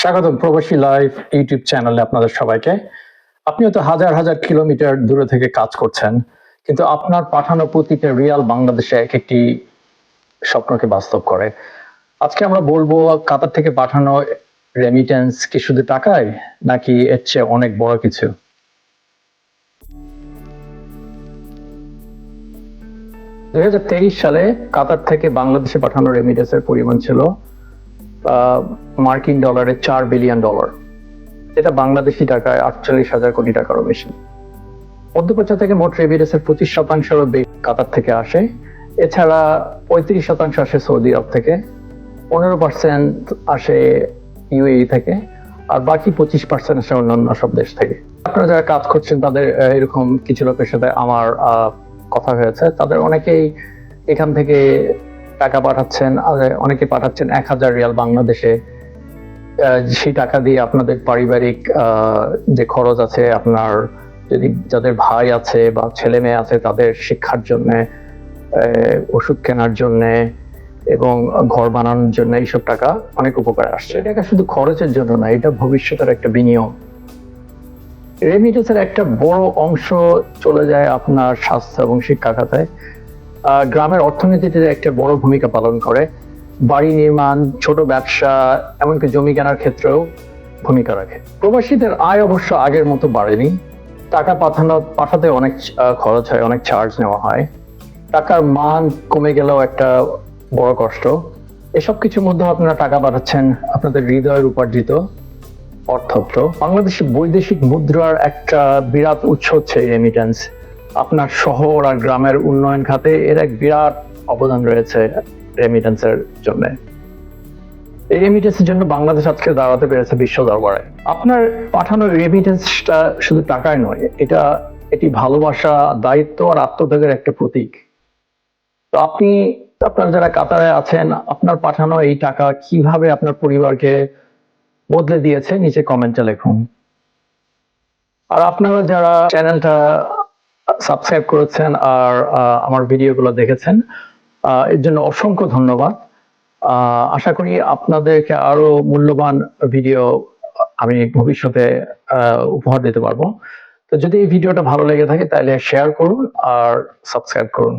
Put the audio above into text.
স্বাগতম প্রবাসী live YouTube চ্যানেলে আপনাদের সবাইকে। আপনিও তো হাজার হাজার কিলোমিটার দূরে থেকে কাজ করছেন, কিন্তু আপনার পাঠানো প্রতিটা রিয়াল বাংলাদেশে এক একটি স্বপ্নকে বাস্তব করে। আজকে আমরা বলবো কাতার থেকে পাঠানো রেমিটেন্স কি শুধু টাকায়, নাকি এর চেয়ে অনেক বড় কিছু। 2023 সালে কাতার থেকে বাংলাদেশে পাঠানো রেমিটেন্সের পরিমাণ ছিল মার্কিন ডলারে $4 বিলিয়ন, যেটা বাংলাদেশি টাকায় 48,000 কোটি টাকারও বেশি। মধ্যপ্রাচ্য থেকে মোট রেমিটেন্সের 25% বেশি কাতার থেকে আসে। এছাড়া 35% আসে সৌদি আরব থেকে, 15% আসে ইউএই থেকে, আর বাকি 25% আসে অন্যান্য সব দেশ থেকে। আপনারা যারা কাজ করছেন তাদের এরকম কিছু লোকের সাথে আমার কথা হয়েছে। তাদের অনেকেই এখান থেকে টাকা পাঠাচ্ছেন, অনেকে পাঠাচ্ছেন 1000 রিয়াল বাংলাদেশে। সেই টাকা দিয়ে আপনাদের পারিবারিক যে খরচ আছে, আপনার যদি যাদের ভাই আছে বা ছেলে মেয়ে আছে তাদের শিক্ষার জন্য, ওষুধ কেনার জন্য এবং ঘর বানানোর জন্য এইসব টাকা অনেক উপকারে আসছে। এটা শুধু খরচের জন্য না, এটা ভবিষ্যতের একটা বিনিয়োগ। রেমিটেন্সের একটা বড় অংশ চলে যায় আপনার স্বাস্থ্য এবং শিক্ষা খাতায়। গ্রামের অর্থনীতিতে একটা বড় ভূমিকা পালন করে। বাড়ি নির্মাণ, ছোট ব্যবসা, এমনকি জমি কেনার ক্ষেত্রেও ভূমিকা রাখে। প্রবাসীদের আয় অবশ্য আগের মতো বাড়েনি। টাকা পাঠাতে অনেক খরচ হয়, অনেক চার্জ নেওয়া হয়। টাকার মান কমে গেলেও একটা বড় কষ্ট। এসব কিছুর মধ্যে আপনারা টাকা পাঠাচ্ছেন আপনাদের হৃদয়ের উপার্জিত অর্থত্র। বাংলাদেশে বৈদেশিক মুদ্রার একটা বিরাট উৎস হচ্ছে রেমিটেন্স। আপনার শহর আর গ্রামের উন্নয়ন খাতে এর এক বিরাট অবদান রয়েছে রেমিটেন্সের জন্য। এই রেমিটেন্সের জন্য বাংলাদেশ আজকে দাঁড়াতে পেরেছে বিশ্ব দরবারে। আপনার পাঠানো রেমিটেন্সটা শুধু টাকায় নয়, এটি ভালোবাসা, দায়িত্ব আর আত্মত্যাগের একটা প্রতীক। তো আপনারা যারা কাতারে আছেন, আপনার পাঠানো এই টাকা কিভাবে আপনার পরিবারকে বদলে দিয়েছে নিচে কমেন্টে লিখুন। আর আপনারা যারা চ্যানেলটা সাবস্ক্রাইব করেছেন আর আমার ভিডিওগুলো দেখেছেন, এর জন্য অসংখ্য ধন্যবাদ। আশা করি আপনাদেরকে আরো মূল্যবান ভিডিও আমি ভবিষ্যতে উপহার দিতে পারবো। তো যদি এই ভিডিওটা ভালো লেগে থাকে তাহলে শেয়ার করুন আর সাবস্ক্রাইব করুন।